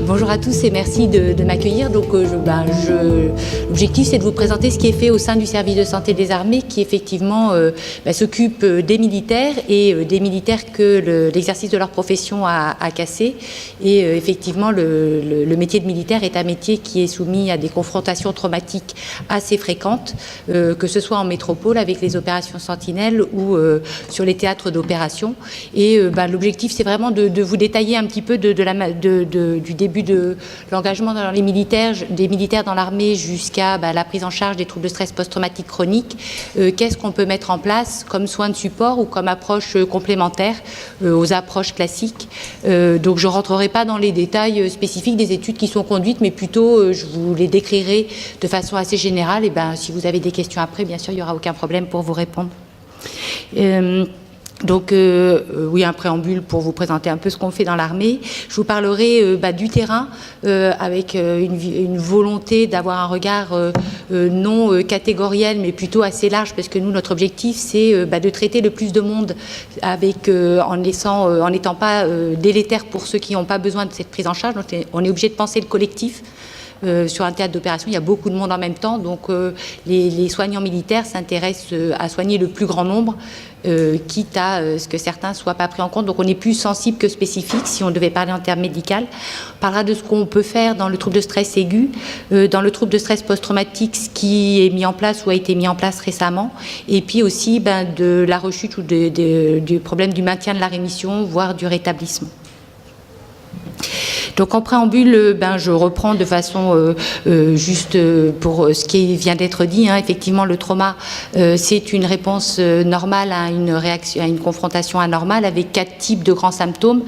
Bonjour à tous et merci de m'accueillir. Donc, l'objectif, c'est de vous présenter ce qui est fait au sein du service de santé des armées, qui effectivement s'occupe des militaires et des militaires que l'exercice de leur profession a cassé. Et effectivement, le métier de militaire est un métier qui est soumis à des confrontations traumatiques assez fréquentes, que ce soit en métropole avec les opérations Sentinelle ou sur les théâtres d'opération. Et l'objectif, c'est vraiment de vous détailler un petit peu du début de l'engagement dans les militaires, des militaires dans l'armée jusqu'à la prise en charge des troubles de stress post-traumatique chronique. Qu'est-ce qu'on peut mettre en place comme soins de support ou comme approche complémentaire aux approches classiques. Donc je ne rentrerai pas dans les détails spécifiques des études qui sont conduites, mais plutôt je vous les décrirai de façon assez générale. Et si vous avez des questions après, bien sûr, il n'y aura aucun problème pour vous répondre. Donc, oui, un préambule pour vous présenter un peu ce qu'on fait dans l'armée. Je vous parlerai du terrain avec une volonté d'avoir un regard non catégoriel, mais plutôt assez large, parce que nous, notre objectif, c'est de traiter le plus de monde avec, en n'étant pas délétère pour ceux qui n'ont pas besoin de cette prise en charge. Donc, on est obligé de penser le collectif. Sur un théâtre d'opération, il y a beaucoup de monde en même temps, donc les soignants militaires s'intéressent à soigner le plus grand nombre, quitte à ce que certains ne soient pas pris en compte. Donc on est plus sensible que spécifique, si on devait parler en termes médicaux. On parlera de ce qu'on peut faire dans le trouble de stress aigu, dans le trouble de stress post-traumatique, ce qui est mis en place ou a été mis en place récemment, et puis aussi de la rechute ou du problème du maintien de la rémission, voire du rétablissement. Donc en préambule, je reprends de façon juste pour ce qui vient d'être dit. Effectivement, le trauma, c'est une réponse normale à une confrontation anormale avec 4 types de grands symptômes.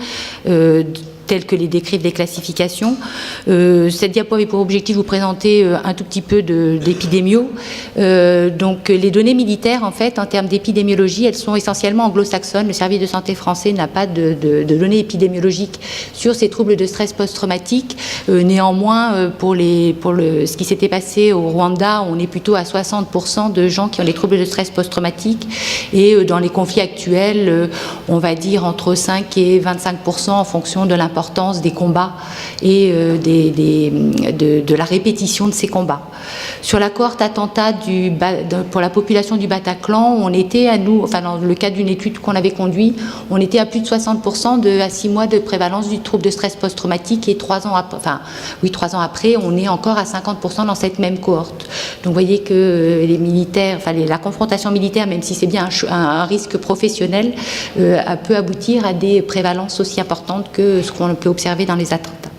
Tels que les décrivent les classifications. Cette diapo avait pour objectif de vous présenter un tout petit peu d'épidémio. Donc les données militaires, en fait, en termes d'épidémiologie, elles sont essentiellement anglo-saxonnes. Le service de santé français n'a pas de données épidémiologiques sur ces troubles de stress post-traumatique. Néanmoins, pour ce qui s'était passé au Rwanda, on est plutôt à 60% de gens qui ont des troubles de stress post-traumatique. Et dans les conflits actuels, on va dire entre 5 et 25% en fonction de l'importance des combats et de la répétition de ces combats. Sur la cohorte attentat pour la population du Bataclan, on était dans le cadre d'une étude qu'on avait conduite, on était à plus de 60% à 6 mois de prévalence du trouble de stress post-traumatique, et 3 ans après, on est encore à 50% dans cette même cohorte. Donc vous voyez que les militaires, la confrontation militaire, même si c'est bien un risque professionnel, peut aboutir à des prévalences aussi importantes que ce qu'on peut observer dans les attentats.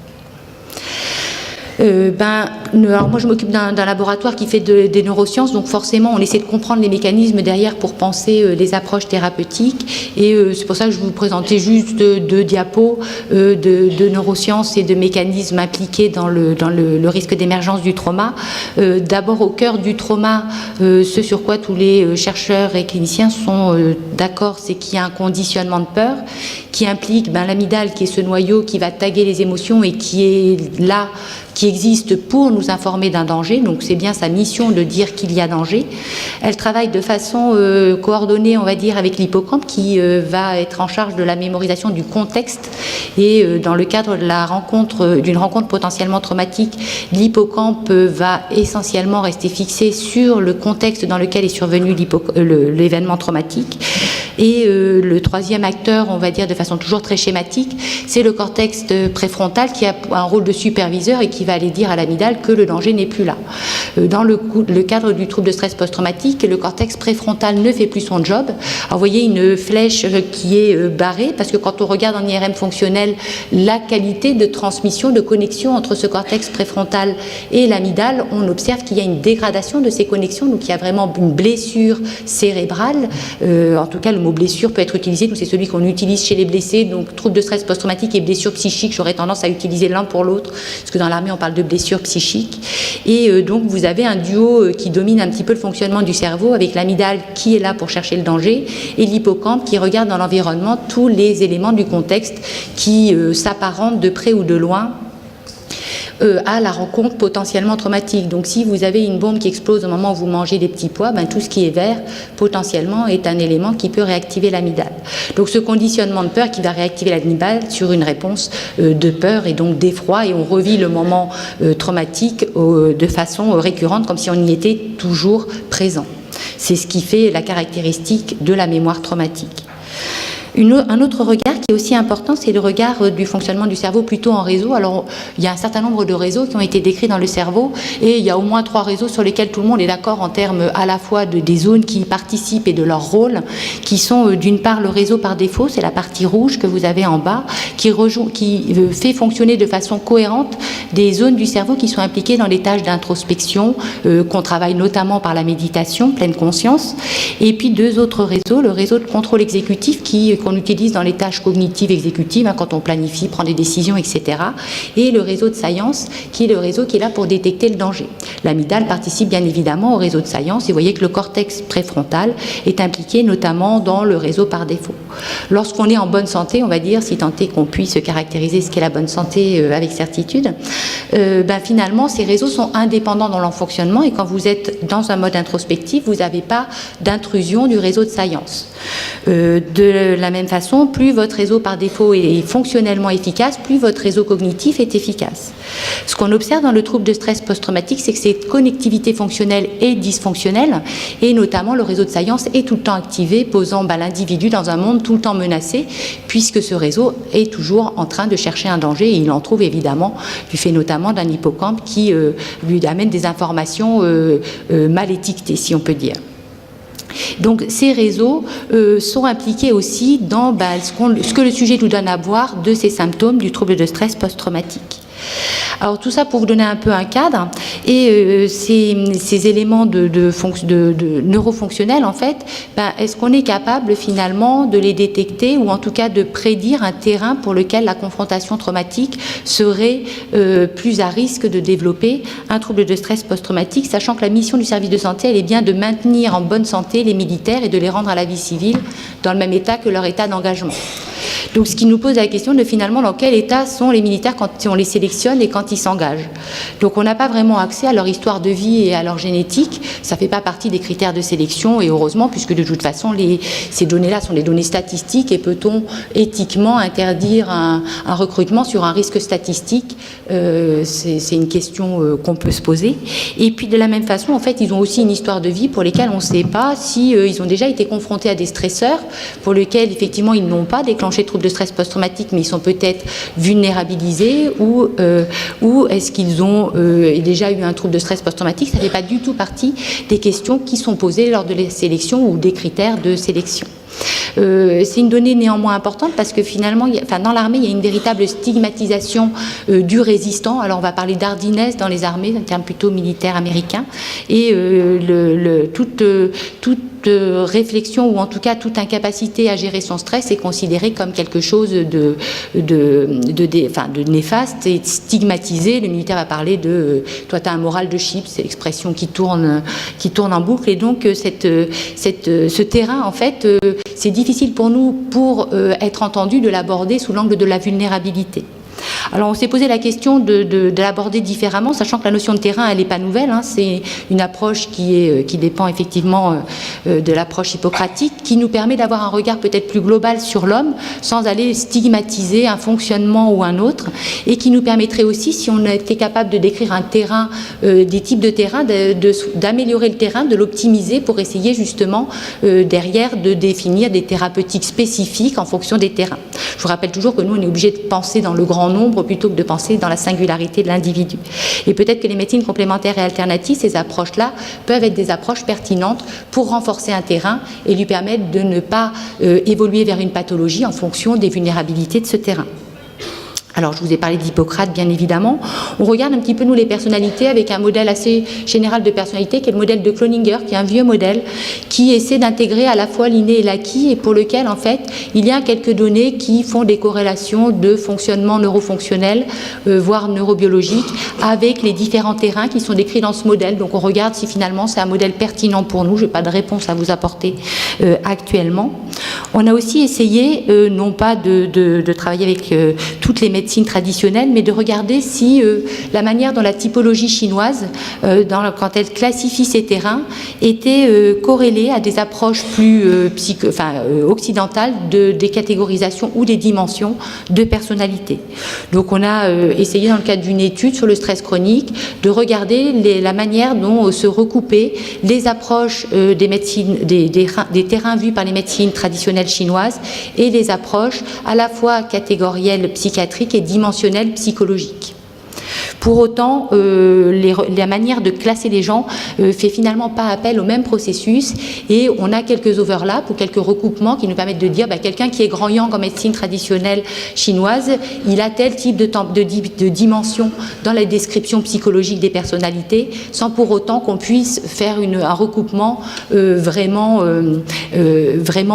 Alors moi je m'occupe d'un laboratoire qui fait des neurosciences, donc forcément on essaie de comprendre les mécanismes derrière pour penser les approches thérapeutiques, et c'est pour ça que je vais vous présenter juste 2 diapos de neurosciences et de mécanismes impliqués dans le risque d'émergence du trauma. D'abord, au cœur du trauma, ce sur quoi tous les chercheurs et cliniciens sont d'accord, c'est qu'il y a un conditionnement de peur qui implique l'amygdale, qui est ce noyau qui va taguer les émotions et qui est là, qui existe pour nous informer d'un danger. Donc c'est bien sa mission de dire qu'il y a danger. Elle travaille de façon coordonnée, on va dire, avec l'hippocampe, qui va être en charge de la mémorisation du contexte. Et dans le cadre de d'une rencontre potentiellement traumatique, l'hippocampe va essentiellement rester fixé sur le contexte dans lequel est survenu l'événement traumatique. Et le troisième acteur, on va dire de façon toujours très schématique, c'est le cortex préfrontal, qui a un rôle de superviseur et qui va aller dire à l'amygdale que le danger n'est plus là. Dans le cadre du trouble de stress post-traumatique, le cortex préfrontal ne fait plus son job. Alors vous voyez une flèche qui est barrée, parce que quand on regarde en IRM fonctionnel la qualité de transmission, de connexion entre ce cortex préfrontal et l'amygdale, on observe qu'il y a une dégradation de ces connexions, donc il y a vraiment une blessure cérébrale. En tout cas, le mot blessure peut être utilisé, c'est celui qu'on utilise chez les blessés, donc trouble de stress post-traumatique et blessure psychique, j'aurais tendance à utiliser l'un pour l'autre, parce que dans l'armée on parle de blessure psychique. Et donc vous avez un duo qui domine un petit peu le fonctionnement du cerveau, avec l'amygdale qui est là pour chercher le danger et l'hippocampe qui regarde dans l'environnement tous les éléments du contexte qui s'apparentent de près ou de loin à la rencontre potentiellement traumatique. Donc si vous avez une bombe qui explose au moment où vous mangez des petits pois, tout ce qui est vert, potentiellement, est un élément qui peut réactiver l'amygdale. Donc ce conditionnement de peur qui va réactiver l'amygdale sur une réponse de peur et donc d'effroi, et on revit le moment traumatique de façon récurrente, comme si on y était toujours présent. C'est ce qui fait la caractéristique de la mémoire traumatique. Un autre regard qui est aussi important, c'est le regard du fonctionnement du cerveau plutôt en réseau. Alors, il y a un certain nombre de réseaux qui ont été décrits dans le cerveau, et il y a au moins 3 réseaux sur lesquels tout le monde est d'accord en termes à la fois des zones qui y participent et de leur rôle, qui sont d'une part le réseau par défaut, c'est la partie rouge que vous avez en bas, qui fait fonctionner de façon cohérente des zones du cerveau qui sont impliquées dans les tâches d'introspection, qu'on travaille notamment par la méditation, pleine conscience, et puis 2 autres réseaux, le réseau de contrôle exécutif qu'on utilise dans les tâches cognitives exécutives, quand on planifie, prend des décisions, etc. Et le réseau de science, qui est le réseau qui est là pour détecter le danger. L'amygdale participe bien évidemment au réseau de science, et vous voyez que le cortex préfrontal est impliqué notamment dans le réseau par défaut. Lorsqu'on est en bonne santé, on va dire, si tant est qu'on puisse caractériser ce qu'est la bonne santé avec certitude, finalement ces réseaux sont indépendants dans leur fonctionnement, et quand vous êtes dans un mode introspectif, vous n'avez pas d'intrusion du réseau de science. De la même façon, plus votre réseau par défaut est fonctionnellement efficace, plus votre réseau cognitif est efficace. Ce qu'on observe dans le trouble de stress post-traumatique, c'est que cette connectivité fonctionnelle est dysfonctionnelle, et notamment le réseau de science est tout le temps activé, posant l'individu dans un monde tout le temps menacé, puisque ce réseau est toujours en train de chercher un danger, et il en trouve évidemment, du fait notamment d'un hippocampe qui lui amène des informations mal étiquetées, si on peut dire. Donc ces réseaux sont impliqués aussi dans ce que le sujet nous donne à voir de ces symptômes du trouble de stress post-traumatique. Alors tout ça pour vous donner un peu un cadre, et ces éléments de neurofonctionnels, en fait, est-ce qu'on est capable finalement de les détecter, ou en tout cas de prédire un terrain pour lequel la confrontation traumatique serait plus à risque de développer un trouble de stress post-traumatique, sachant que la mission du service de santé, elle est bien de maintenir en bonne santé les militaires et de les rendre à la vie civile dans le même état que leur état d'engagement. Donc ce qui nous pose la question de finalement dans quel état sont les militaires quand on les sélectionne et quand ils s'engagent. Donc on n'a pas vraiment accès à leur histoire de vie et à leur génétique, ça ne fait pas partie des critères de sélection, et heureusement, puisque de toute façon ces données-là sont des données statistiques, et peut-on éthiquement interdire un recrutement sur un risque statistique, c'est une question qu'on peut se poser. Et puis de la même façon, en fait, ils ont aussi une histoire de vie pour lesquelles on ne sait pas si ils ont déjà été confrontés à des stresseurs pour lesquels effectivement ils n'ont pas déclenché de troubles de stress post-traumatique, mais ils sont peut-être vulnérabilisés, ou est-ce qu'ils ont déjà eu un trouble de stress post-traumatique. Ça ne fait pas du tout partie des questions qui sont posées lors de la sélection ou des critères de sélection. C'est une donnée néanmoins importante parce que finalement, dans l'armée, il y a une véritable stigmatisation du résistant. Alors on va parler d'hardiness dans les armées, un terme plutôt militaire américain, et toute réflexion, ou en tout cas toute incapacité à gérer son stress, est considérée comme quelque chose de néfaste et stigmatisé. Le militaire va parler de toi t'as un moral de chips, c'est l'expression qui tourne en boucle, et donc ce terrain, en fait, c'est difficile pour nous, pour être entendu, de l'aborder sous l'angle de la vulnérabilité. Alors on s'est posé la question de l'aborder différemment, sachant que la notion de terrain, elle n'est pas nouvelle, c'est une approche qui dépend effectivement de l'approche hippocratique, qui nous permet d'avoir un regard peut-être plus global sur l'homme, sans aller stigmatiser un fonctionnement ou un autre, et qui nous permettrait aussi, si on était capable de décrire un terrain, des types de terrain, d'améliorer le terrain, de l'optimiser pour essayer justement derrière de définir des thérapeutiques spécifiques en fonction des terrains. Je vous rappelle toujours que nous, on est obligé de penser dans le grand nombre plutôt que de penser dans la singularité de l'individu. Et peut-être que les médecines complémentaires et alternatives, ces approches-là, peuvent être des approches pertinentes pour renforcer un terrain et lui permettre de ne pas évoluer vers une pathologie en fonction des vulnérabilités de ce terrain. Alors, je vous ai parlé d'Hippocrate, bien évidemment. On regarde un petit peu, nous, les personnalités avec un modèle assez général de personnalité, qui est le modèle de Cloninger, qui est un vieux modèle, qui essaie d'intégrer à la fois l'inné et l'acquis, et pour lequel, en fait, il y a quelques données qui font des corrélations de fonctionnement neurofonctionnel, voire neurobiologique, avec les différents terrains qui sont décrits dans ce modèle. Donc, on regarde si finalement c'est un modèle pertinent pour nous. Je n'ai pas de réponse à vous apporter actuellement. On a aussi essayé, non pas de travailler avec toutes les médecines médecine traditionnelle, mais de regarder si la manière dont la typologie chinoise, quand elle classifie ces terrains, était corrélée à des approches plus occidentales des catégorisations ou des dimensions de personnalité. Donc on a essayé dans le cadre d'une étude sur le stress chronique de regarder la manière dont se recoupaient les approches des terrains vus par les médecines traditionnelles chinoises et les approches à la fois catégorielles psychiatriques et dimensionnelles psychologiques. Pour autant, la manière de classer les gens fait finalement pas appel au même processus et on a quelques overlaps ou quelques recoupements qui nous permettent de dire quelqu'un qui est grand yang en médecine traditionnelle chinoise, il a tel type de dimension dans la description psychologique des personnalités, sans pour autant qu'on puisse faire un recoupement vraiment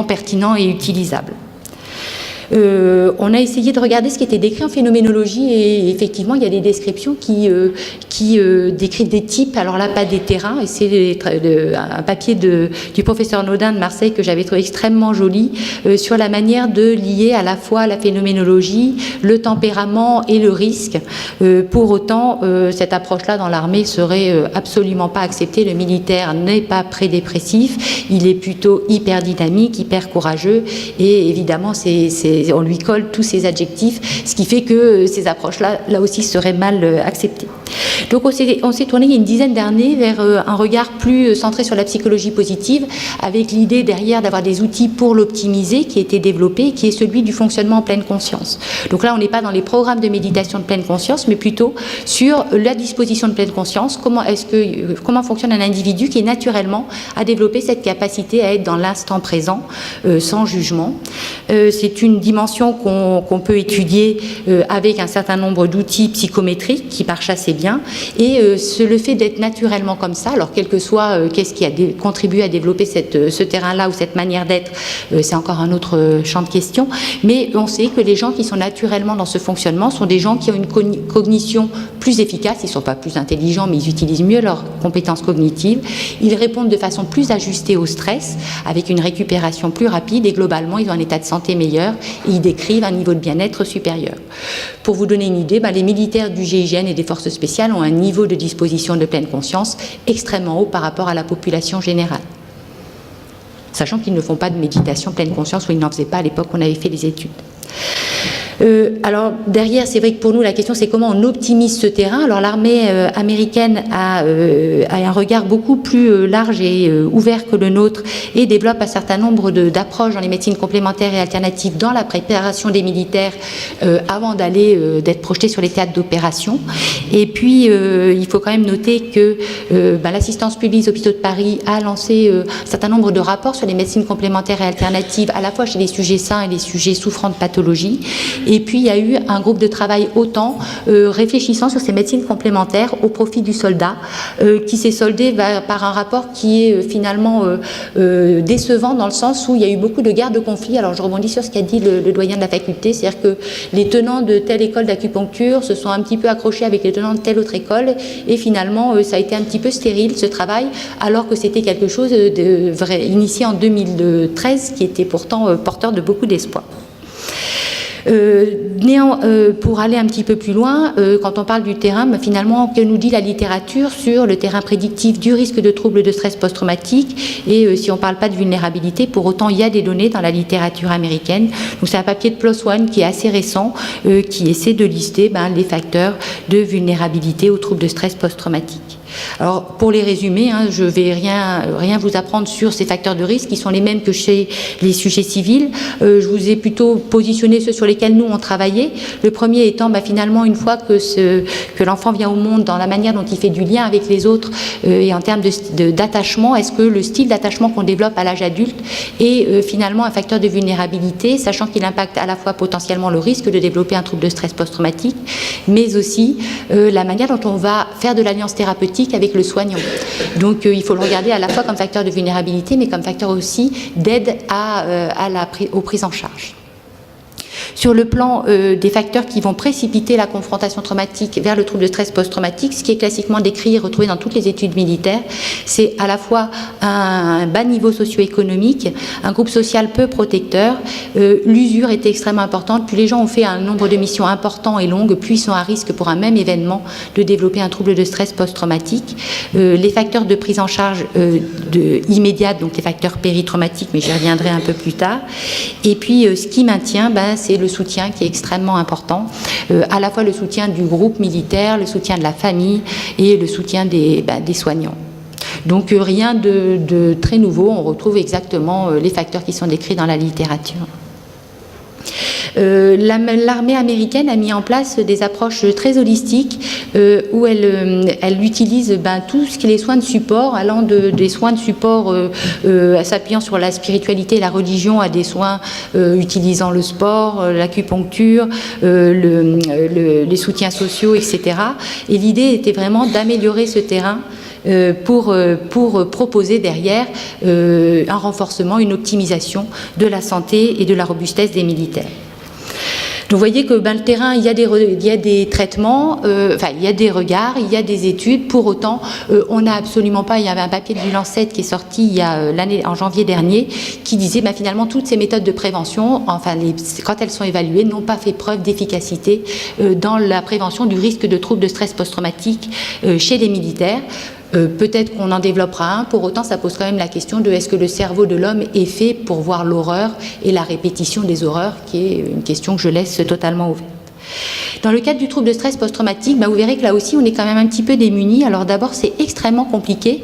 pertinent et utilisable. On a essayé de regarder ce qui était décrit en phénoménologie et effectivement il y a des descriptions qui décrivent des types, alors là pas des terrains, et c'est un papier du professeur Naudin de Marseille que j'avais trouvé extrêmement joli sur la manière de lier à la fois la phénoménologie, le tempérament et le risque. Pour autant, cette approche-là dans l'armée serait absolument pas acceptée. Le militaire n'est pas prédépressif, il est plutôt hyper dynamique, hyper courageux et évidemment on lui colle tous ces adjectifs, ce qui fait que ces approches-là, là aussi, seraient mal acceptées. Donc on s'est tourné il y a une dizaine d'années vers un regard plus centré sur la psychologie positive, avec l'idée derrière d'avoir des outils pour l'optimiser, qui a été développé, qui est celui du fonctionnement en pleine conscience. Donc là, on n'est pas dans les programmes de méditation de pleine conscience, mais plutôt sur la disposition de pleine conscience, comment fonctionne un individu qui est naturellement à développer cette capacité à être dans l'instant présent, sans jugement. C'est une dimension qu'on peut étudier avec un certain nombre d'outils psychométriques qui marchent assez bien. Et le fait d'être naturellement comme ça, alors quel que soit qu'est-ce qui a contribué à développer ce terrain-là ou cette manière d'être, c'est encore un autre champ de question, mais on sait que les gens qui sont naturellement dans ce fonctionnement sont des gens qui ont une cognition plus efficace, ils ne sont pas plus intelligents, mais ils utilisent mieux leurs compétences cognitives, ils répondent de façon plus ajustée au stress, avec une récupération plus rapide, et globalement, ils ont un état de santé meilleur, et ils décrivent un niveau de bien-être supérieur. Pour vous donner une idée, les militaires du GIGN et des forces spéciales ont un niveau de disposition de pleine conscience extrêmement haut par rapport à la population générale. Sachant qu'ils ne font pas de méditation pleine conscience, ou ils n'en faisaient pas à l'époque où on avait fait les études. Alors derrière, c'est vrai que pour nous la question c'est comment on optimise ce terrain. Alors l'armée américaine a un regard beaucoup plus large et ouvert que le nôtre et développe un certain nombre d'approches dans les médecines complémentaires et alternatives dans la préparation des militaires avant d'être projetés sur les théâtres d'opération. Et puis il faut quand même noter que l'assistance publique des hôpitaux de Paris a lancé un certain nombre de rapports sur les médecines complémentaires et alternatives, à la fois chez les sujets sains et les sujets souffrant de pathologies. Et puis, il y a eu un groupe de travail OTAN réfléchissant sur ces médecines complémentaires au profit du soldat, qui s'est soldé par un rapport qui est finalement décevant dans le sens où il y a eu beaucoup de guerres de conflits. Alors, je rebondis sur ce qu'a dit le doyen de la faculté, c'est-à-dire que les tenants de telle école d'acupuncture se sont un petit peu accrochés avec les tenants de telle autre école et finalement, ça a été un petit peu stérile, ce travail, alors que c'était quelque chose de vrai, initié en 2013, qui était pourtant porteur de beaucoup d'espoir. Pour aller un petit peu plus loin, quand on parle du terrain, finalement, que nous dit la littérature sur le terrain prédictif du risque de troubles de stress post-traumatique? Et si on ne parle pas de vulnérabilité, pour autant, il y a des données dans la littérature américaine. Donc, c'est un papier de PLOS ONE qui est assez récent, qui essaie de lister les facteurs de vulnérabilité aux troubles de stress post-traumatique. Alors, pour les résumer, je ne vais rien vous apprendre sur ces facteurs de risque qui sont les mêmes que chez les sujets civils. Je vous ai plutôt positionné ceux sur lesquels nous on travaillait. Le premier étant finalement une fois que l'enfant vient au monde, dans la manière dont il fait du lien avec les autres et en termes d'attachement, est-ce que le style d'attachement qu'on développe à l'âge adulte est finalement un facteur de vulnérabilité, sachant qu'il impacte à la fois potentiellement le risque de développer un trouble de stress post-traumatique, mais aussi la manière dont on va faire de l'alliance thérapeutique avec le soignant. Donc il faut le regarder à la fois comme facteur de vulnérabilité, mais comme facteur aussi d'aide aux prises en charge. Sur le plan des facteurs qui vont précipiter la confrontation traumatique vers le trouble de stress post-traumatique, ce qui est classiquement décrit et retrouvé dans toutes les études militaires, c'est à la fois un bas niveau socio-économique, un groupe social peu protecteur, l'usure était extrêmement importante. Plus les gens ont fait un nombre de missions important et longues, plus ils sont à risque pour un même événement de développer un trouble de stress post-traumatique. Les facteurs de prise en charge immédiate, donc les facteurs péritraumatiques, mais j'y reviendrai un peu plus tard. Et puis ce qui maintient, c'est le soutien qui est extrêmement important, à la fois le soutien du groupe militaire, le soutien de la famille et le soutien des soignants. Donc rien de très nouveau, on retrouve exactement les facteurs qui sont décrits dans la littérature. L'armée américaine a mis en place des approches très holistiques où elle utilise tout ce qui est les soins de support, allant des soins de support s'appuyant sur la spiritualité et la religion à des soins utilisant le sport, l'acupuncture, les soutiens sociaux, etc. Et l'idée était vraiment d'améliorer ce terrain pour proposer derrière un renforcement, une optimisation de la santé et de la robustesse des militaires. Donc vous voyez que le terrain, il y a des traitements, il y a des regards, il y a des études. Pour autant, on n'a absolument pas. Il y avait un papier du Lancet qui est sorti en janvier dernier, qui disait finalement toutes ces méthodes de prévention, quand elles sont évaluées, n'ont pas fait preuve d'efficacité dans la prévention du risque de troubles de stress post-traumatique chez les militaires. Peut-être qu'on en développera un, pour autant ça pose quand même la question de est-ce que le cerveau de l'homme est fait pour voir l'horreur et la répétition des horreurs, qui est une question que je laisse totalement ouverte. Dans le cadre du trouble de stress post-traumatique, vous verrez que là aussi on est quand même un petit peu démunis. Alors d'abord c'est extrêmement compliqué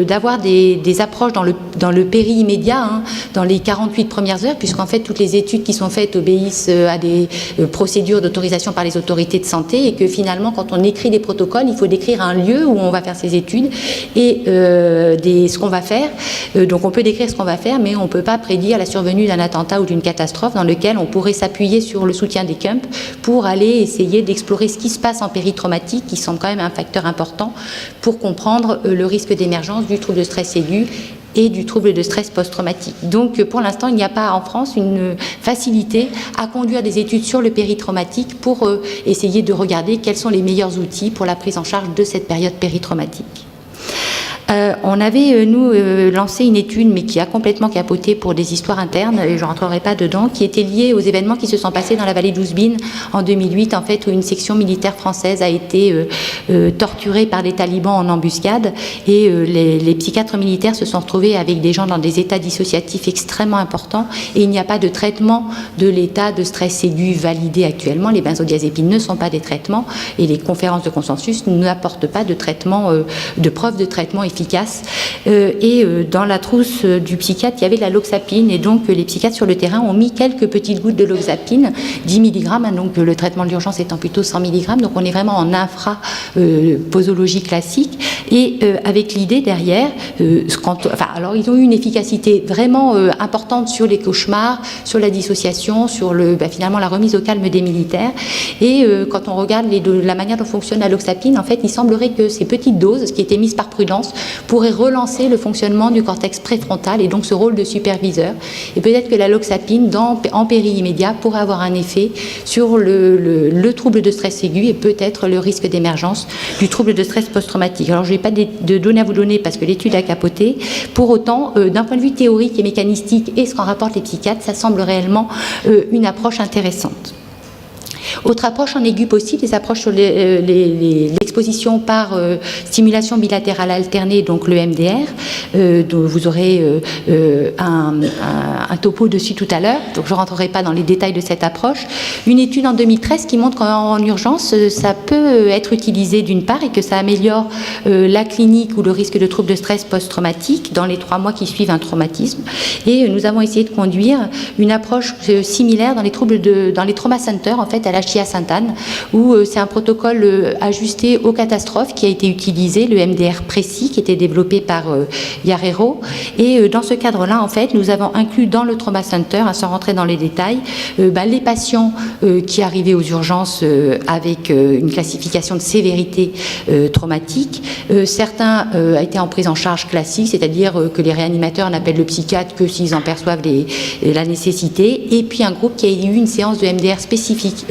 d'avoir des approches dans le péri-immédiat, dans les 48 premières heures, puisqu'en fait toutes les études qui sont faites obéissent à des procédures d'autorisation par les autorités de santé, et que finalement quand on écrit des protocoles, il faut décrire un lieu où on va faire ces études et ce qu'on va faire. Donc on peut décrire ce qu'on va faire, mais on ne peut pas prédire la survenue d'un attentat ou d'une catastrophe dans lequel on pourrait s'appuyer sur le soutien des CUMP pour aller essayer d'explorer ce qui se passe en péritraumatique, qui semble quand même un facteur important pour comprendre le risque d'émergence du trouble de stress aigu et du trouble de stress post-traumatique. Donc pour l'instant, il n'y a pas en France une facilité à conduire des études sur le péritraumatique pour essayer de regarder quels sont les meilleurs outils pour la prise en charge de cette période péritraumatique. On avait, nous, lancé une étude, mais qui a complètement capoté pour des histoires internes, et je ne rentrerai pas dedans, qui était liée aux événements qui se sont passés dans la vallée d'Ouzbine en 2008, en fait, où une section militaire française a été torturée par des talibans en embuscade, et les psychiatres militaires se sont retrouvés avec des gens dans des états dissociatifs extrêmement importants, et il n'y a pas de traitement de l'état de stress aigu validé actuellement. Les benzodiazépines ne sont pas des traitements, et les conférences de consensus n'apportent pas de traitement, de preuves de traitement efficace. Dans la trousse du psychiatre, il y avait de la loxapine, et donc les psychiatres sur le terrain ont mis quelques petites gouttes de loxapine, 10 mg, donc le traitement de l'urgence étant plutôt 100 mg, donc on est vraiment en infra-posologie classique, et avec l'idée derrière, alors ils ont eu une efficacité vraiment importante sur les cauchemars, sur la dissociation, sur finalement la remise au calme des militaires, et quand on regarde la manière dont fonctionne la loxapine, en fait il semblerait que ces petites doses, qui étaient mises par prudence, pourrait relancer le fonctionnement du cortex préfrontal et donc ce rôle de superviseur. Et peut-être que la loxapine en péri-immédiat pourrait avoir un effet sur le trouble de stress aigu et peut-être le risque d'émergence du trouble de stress post-traumatique. Alors je n'ai pas de données à vous donner parce que l'étude a capoté. Pour autant, d'un point de vue théorique et mécanistique et ce qu'en rapportent les psychiatres, ça semble réellement une approche intéressante. Autre approche en aigu possible, les approches sur l'exposition par stimulation bilatérale alternée, donc le MDR, dont vous aurez un topo dessus tout à l'heure, donc je ne rentrerai pas dans les détails de cette approche. Une étude en 2013 qui montre qu'en urgence, ça peut être utilisé d'une part et que ça améliore la clinique ou le risque de troubles de stress post-traumatique dans les 3 mois qui suivent un traumatisme. Et nous avons essayé de conduire une approche similaire dans les trauma centers, en fait, à la Chia à Sainte-Anne, où c'est un protocole ajusté aux catastrophes qui a été utilisé, le MDR précis, qui était développé par Yarrero. Et dans ce cadre-là, en fait, nous avons inclus dans le Trauma Center, sans rentrer dans les détails, les patients qui arrivaient aux urgences avec une classification de sévérité traumatique. Certains étaient en prise en charge classique, c'est-à-dire que les réanimateurs n'appellent le psychiatre que s'ils en perçoivent la nécessité. Et puis un groupe qui a eu une séance de MDR spécifique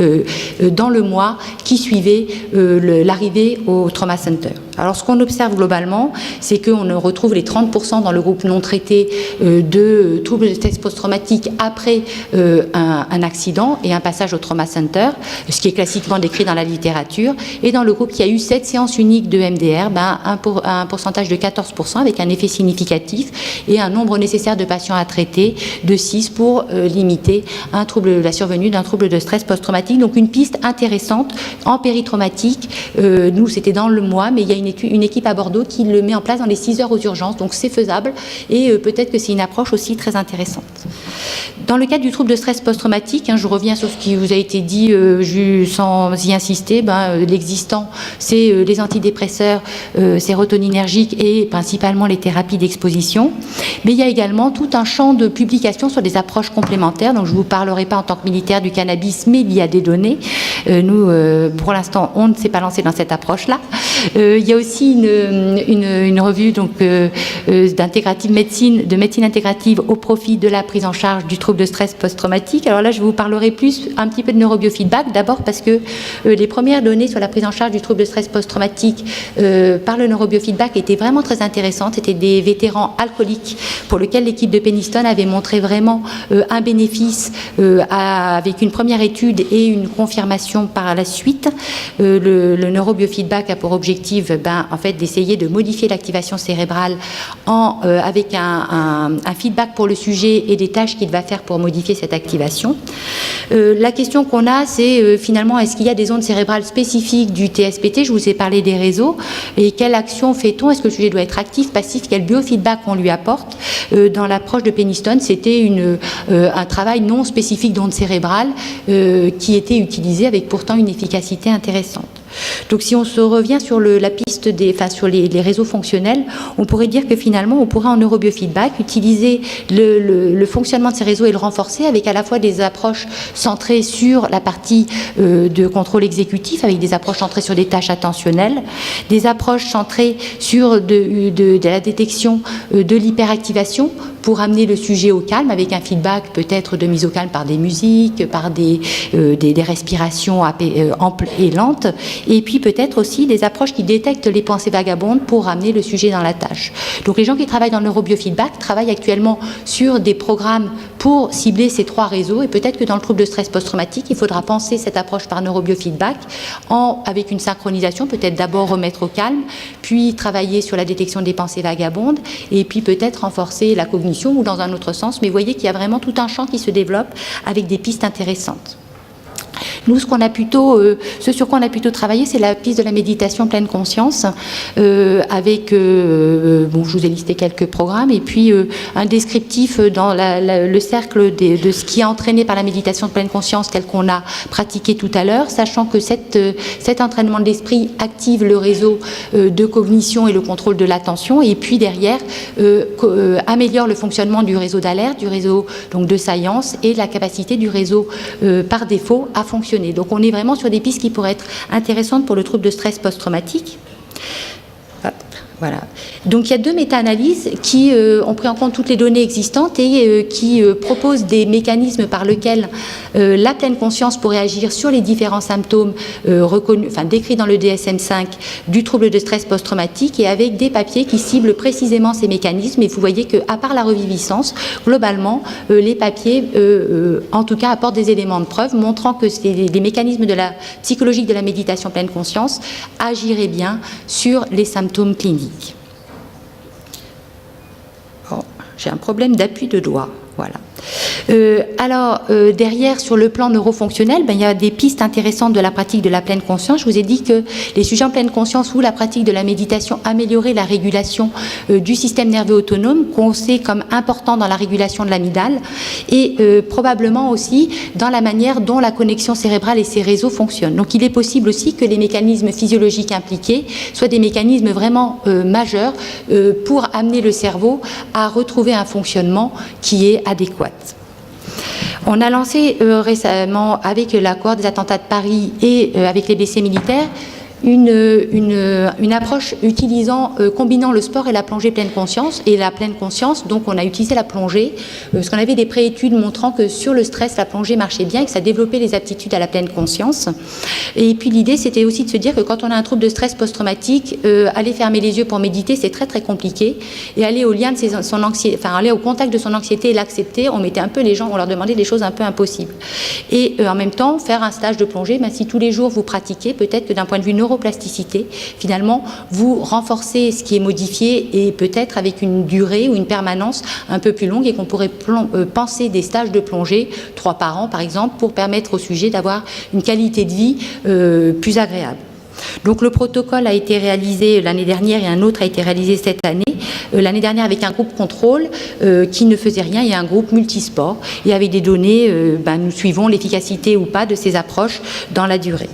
dans le mois qui suivait l'arrivée au Trauma Center. Alors ce qu'on observe globalement, c'est qu'on retrouve les 30% dans le groupe non traité de troubles de stress post-traumatique après un accident et un passage au Trauma Center, ce qui est classiquement décrit dans la littérature. Et dans le groupe qui a eu 7 séances uniques de MDR, un pourcentage de 14% avec un effet significatif et un nombre nécessaire de patients à traiter de 6 pour limiter la survenue d'un trouble de stress post-traumatique. Donc une piste intéressante en péritraumatique. Nous, c'était dans le mois, mais il y a une équipe à Bordeaux qui le met en place dans les 6 heures aux urgences, donc c'est faisable et peut-être que c'est une approche aussi très intéressante. Dans le cadre du trouble de stress post-traumatique, je reviens sur ce qui vous a été dit sans y insister, l'existant, c'est les antidépresseurs sérotoninergiques et principalement les thérapies d'exposition. Mais il y a également tout un champ de publications sur des approches complémentaires, donc je ne vous parlerai pas en tant que militaire du cannabis, mais il y a des données. Nous, pour l'instant, on ne s'est pas lancé dans cette approche-là. Il y a aussi une revue d'intégrative médecine, de médecine intégrative au profit de la prise en charge du trouble de stress post-traumatique. Alors là, je vous parlerai un petit peu de neurobiofeedback, d'abord parce que les premières données sur la prise en charge du trouble de stress post-traumatique par le neurobiofeedback étaient vraiment très intéressantes. C'était des vétérans alcooliques pour lesquels l'équipe de Penniston avait montré vraiment un bénéfice avec une première étude et une confirmation par la suite. Le neurobiofeedback a pour objectif en fait, d'essayer de modifier l'activation cérébrale avec un feedback pour le sujet et des tâches qu'il va faire pour modifier cette activation. La question qu'on a, c'est finalement, est-ce qu'il y a des ondes cérébrales spécifiques du TSPT? Je vous ai parlé des réseaux. Et quelle action fait-on? Est-ce que le sujet doit être actif, passif? Quel biofeedback on lui apporte? Dans l'approche de Penniston, c'était un travail non spécifique d'ondes cérébrales qui était utilisé avec pourtant une efficacité intéressante. Donc si on se revient sur la piste sur les réseaux fonctionnels, on pourrait dire que finalement on pourrait en neurobiofeedback utiliser le fonctionnement de ces réseaux et le renforcer avec à la fois des approches centrées sur la partie de contrôle exécutif, avec des approches centrées sur des tâches attentionnelles, des approches centrées sur de la détection de l'hyperactivation pour amener le sujet au calme avec un feedback peut-être de mise au calme par des musiques, par des respirations amples et lentes, et puis peut-être aussi des approches qui détectent les pensées vagabondes pour amener le sujet dans la tâche. Donc les gens qui travaillent dans le neurobiofeedback travaillent actuellement sur des programmes pour cibler ces 3 réseaux, et peut-être que dans le trouble de stress post-traumatique, il faudra penser cette approche par neurobiofeedback avec une synchronisation, peut-être d'abord remettre au calme, puis travailler sur la détection des pensées vagabondes, et puis peut-être renforcer la cognition ou dans un autre sens. Mais vous voyez qu'il y a vraiment tout un champ qui se développe avec des pistes intéressantes. Nous, ce sur quoi on a plutôt travaillé, c'est la piste de la méditation pleine conscience, avec, je vous ai listé quelques programmes, et puis un descriptif dans le cercle de ce qui est entraîné par la méditation de pleine conscience, tel qu'on a pratiqué tout à l'heure, sachant que cet entraînement de l'esprit active le réseau de cognition et le contrôle de l'attention, et puis derrière, améliore le fonctionnement du réseau d'alerte, du réseau donc, de science, et la capacité du réseau par défaut à fonctionner. Donc on est vraiment sur des pistes qui pourraient être intéressantes pour le trouble de stress post-traumatique. Voilà. Donc il y a 2 méta-analyses qui ont pris en compte toutes les données existantes et qui proposent des mécanismes par lesquels la pleine conscience pourrait agir sur les différents symptômes décrits dans le DSM-5 du trouble de stress post-traumatique, et avec des papiers qui ciblent précisément ces mécanismes. Et vous voyez qu'à part la reviviscence, globalement, les papiers, en tout cas, apportent des éléments de preuve montrant que les mécanismes psychologiques de la méditation pleine conscience agiraient bien sur les symptômes cliniques. J'ai un problème d'appui de doigt. Voilà. Derrière, sur le plan neurofonctionnel, il y a des pistes intéressantes de la pratique de la pleine conscience. Je vous ai dit que les sujets en pleine conscience ou la pratique de la méditation améliorait la régulation du système nerveux autonome, qu'on sait comme important dans la régulation de l'amygdale, et probablement aussi dans la manière dont la connexion cérébrale et ses réseaux fonctionnent. Donc il est possible aussi que les mécanismes physiologiques impliqués soient des mécanismes vraiment majeurs pour amener le cerveau à retrouver un fonctionnement qui est adéquat. On a lancé récemment, avec la cohorte des attentats de Paris et avec les blessés militaires, une approche combinant le sport et la plongée pleine conscience. Et la pleine conscience, donc on a utilisé la plongée, parce qu'on avait des préétudes montrant que sur le stress, la plongée marchait bien et que ça développait les aptitudes à la pleine conscience. Et puis l'idée, c'était aussi de se dire que quand on a un trouble de stress post-traumatique, aller fermer les yeux pour méditer, c'est très très compliqué. Et aller au lien de son anxiété, aller au contact de son anxiété et l'accepter, on mettait un peu les gens, on leur demandait des choses un peu impossibles. Et en même temps, faire un stage de plongée, si tous les jours vous pratiquez, peut-être que d'un point de vue neuroplasticité, finalement, vous renforcez ce qui est modifié et peut-être avec une durée ou une permanence un peu plus longue et qu'on pourrait penser des stages de plongée, 3 par an par exemple, pour permettre au sujet d'avoir une qualité de vie plus agréable. Donc le protocole a été réalisé l'année dernière et un autre a été réalisé cette année. L'année dernière avec un groupe contrôle qui ne faisait rien et un groupe multisport. Et avec des données, nous suivons l'efficacité ou pas de ces approches dans la durée.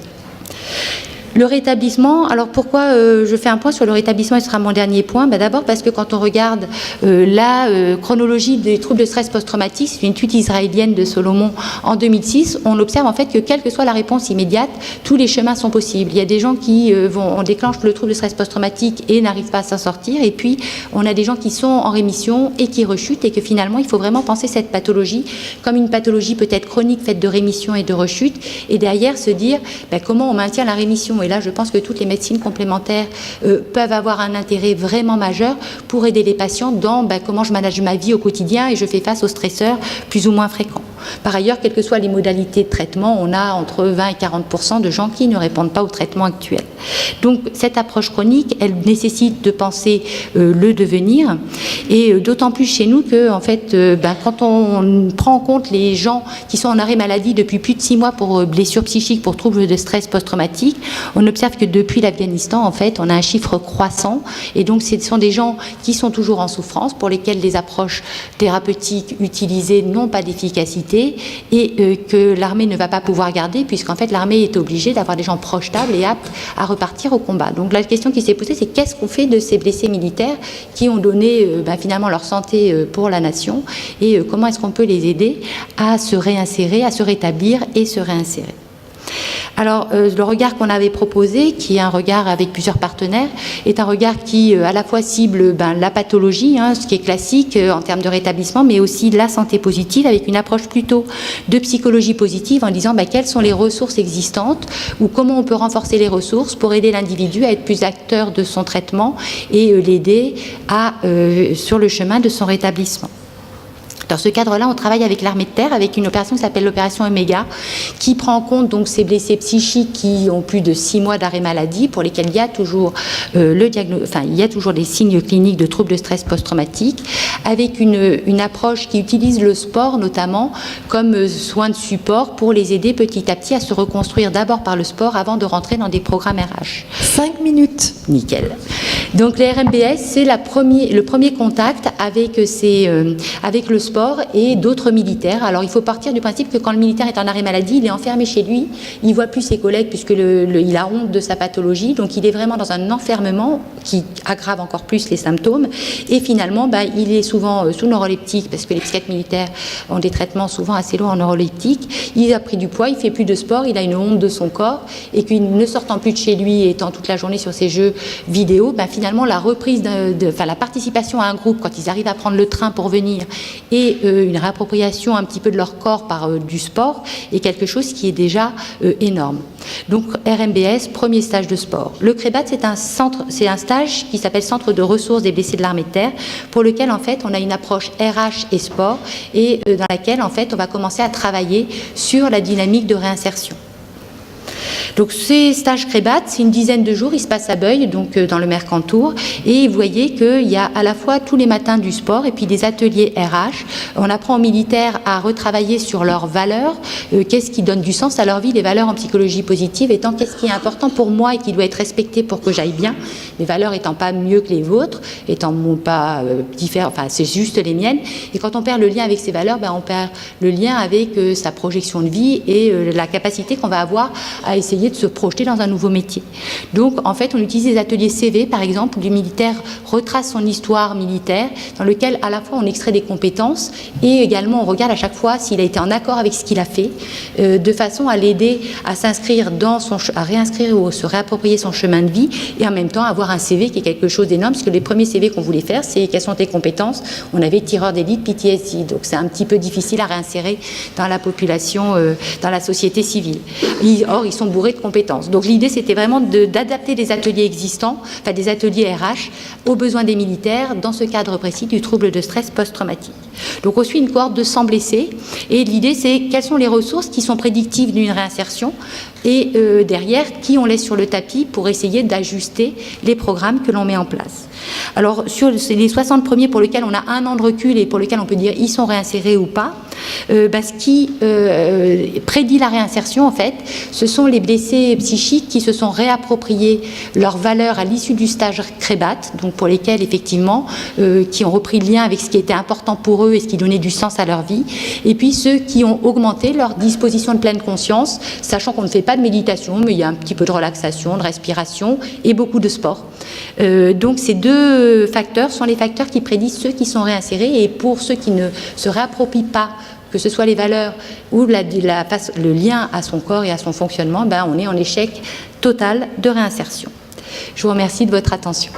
Le rétablissement, alors pourquoi je fais un point sur le rétablissement, et ce sera mon dernier point. D'abord parce que quand on regarde la chronologie des troubles de stress post-traumatique, c'est une étude israélienne de Solomon en 2006, on observe en fait que quelle que soit la réponse immédiate, tous les chemins sont possibles. Il y a des gens qui on déclenche le trouble de stress post-traumatique et n'arrivent pas à s'en sortir, et puis on a des gens qui sont en rémission et qui rechutent, et que finalement il faut vraiment penser cette pathologie comme une pathologie peut-être chronique faite de rémission et de rechute, et derrière se dire comment on maintient la rémission. Et là, je pense que toutes les médecines complémentaires peuvent avoir un intérêt vraiment majeur pour aider les patients dans comment je manage ma vie au quotidien et je fais face aux stresseurs plus ou moins fréquents. Par ailleurs, quelles que soient les modalités de traitement, on a entre 20 et 40% de gens qui ne répondent pas au traitement actuel. Donc, cette approche chronique, elle nécessite de penser le devenir, et d'autant plus chez nous que, en fait, quand on prend en compte les gens qui sont en arrêt maladie depuis plus de 6 mois pour blessures psychiques, pour troubles de stress post-traumatique, on observe que depuis l'Afghanistan, en fait, on a un chiffre croissant, et donc ce sont des gens qui sont toujours en souffrance, pour lesquels les approches thérapeutiques utilisées n'ont pas d'efficacité, et que l'armée ne va pas pouvoir garder, puisqu'en fait l'armée est obligée d'avoir des gens projetables et aptes à repartir au combat. Donc la question qui s'est posée, c'est qu'est-ce qu'on fait de ces blessés militaires qui ont donné finalement leur santé pour la nation, et comment est-ce qu'on peut les aider à se réinsérer, à se rétablir et se réinsérer. Alors, le regard qu'on avait proposé, qui est un regard avec plusieurs partenaires, est un regard qui à la fois cible la pathologie, ce qui est classique en termes de rétablissement, mais aussi la santé positive, avec une approche plutôt de psychologie positive, en disant quelles sont les ressources existantes, ou comment on peut renforcer les ressources pour aider l'individu à être plus acteur de son traitement et l'aider sur le chemin de son rétablissement. Dans ce cadre-là, on travaille avec l'armée de terre, avec une opération qui s'appelle l'opération Omega, qui prend en compte donc ces blessés psychiques qui ont plus de 6 mois d'arrêt maladie, pour lesquels il y a toujours des signes cliniques de troubles de stress post-traumatique, avec une approche qui utilise le sport notamment comme soin de support pour les aider petit à petit à se reconstruire d'abord par le sport avant de rentrer dans des programmes RH. 5 minutes. Nickel. Donc les RMBS, c'est le premier contact avec le sport et d'autres militaires. Alors il faut partir du principe que quand le militaire est en arrêt maladie, il est enfermé chez lui, il ne voit plus ses collègues puisque il a honte de sa pathologie, donc il est vraiment dans un enfermement qui aggrave encore plus les symptômes, et finalement il est souvent sous neuroleptique, parce que les psychiatres militaires ont des traitements souvent assez lourds en neuroleptique, il a pris du poids, il ne fait plus de sport, il a une honte de son corps, et qu'il ne sortant plus de chez lui et étant toute la journée sur ses jeux vidéo, finalement la reprise la participation à un groupe quand ils arrivent à prendre le train pour venir, et une réappropriation un petit peu de leur corps par du sport, est quelque chose qui est déjà énorme. Donc RMBS, premier stage de sport. Le CREBAT, c'est un stage qui s'appelle Centre de ressources des blessés de l'armée de terre, pour lequel en fait on a une approche RH et sport, et dans laquelle en fait on va commencer à travailler sur la dynamique de réinsertion. Donc ces stages Crébat, c'est une dizaine de jours, ils se passent à Beuil, donc dans le Mercantour, et vous voyez qu'il y a à la fois tous les matins du sport et puis des ateliers RH. On apprend aux militaires à retravailler sur leurs valeurs, qu'est-ce qui donne du sens à leur vie, les valeurs en psychologie positive étant qu'est-ce qui est important pour moi et qui doit être respecté pour que j'aille bien, les valeurs étant pas mieux que les vôtres, étant pas différentes, enfin c'est juste les miennes. Et quand on perd le lien avec ces valeurs, on perd le lien avec sa projection de vie et la capacité qu'on va avoir à essayer de se projeter dans un nouveau métier. Donc en fait on utilise des ateliers CV par exemple où le militaire retrace son histoire militaire dans lequel à la fois on extrait des compétences et également on regarde à chaque fois s'il a été en accord avec ce qu'il a fait de façon à l'aider à s'inscrire à réinscrire ou se réapproprier son chemin de vie et en même temps avoir un CV qui est quelque chose d'énorme parce que les premiers CV qu'on voulait faire c'est quelles sont tes compétences, on avait tireur d'élite, PTSD, donc c'est un petit peu difficile à réinsérer dans la population, dans la société civile. Or ils sont bourrés de compétences. Donc l'idée c'était vraiment d'adapter les ateliers existants, enfin des ateliers RH aux besoins des militaires dans ce cadre précis du trouble de stress post-traumatique. Donc on suit une cohorte de 100 blessés et l'idée c'est quelles sont les ressources qui sont prédictives d'une réinsertion et derrière qui on laisse sur le tapis pour essayer d'ajuster les programmes que l'on met en place. Alors sur les 60 premiers pour lesquels on a un an de recul et pour lesquels on peut dire ils sont réinsérés ou pas, ce qui prédit la réinsertion en fait, ce sont les blessés psychiques qui se sont réappropriés leurs valeurs à l'issue du stage Crébat, donc pour lesquels effectivement qui ont repris le lien avec ce qui était important pour eux et ce qui donnait du sens à leur vie, et puis ceux qui ont augmenté leur disposition de pleine conscience, sachant qu'on ne fait pas de méditation, mais il y a un petit peu de relaxation, de respiration et beaucoup de sport. Donc ces deux facteurs sont les facteurs qui prédisent ceux qui sont réinsérés, et pour ceux qui ne se réapproprient pas, que ce soit les valeurs ou le lien à son corps et à son fonctionnement, on est en échec total de réinsertion. Je vous remercie de votre attention.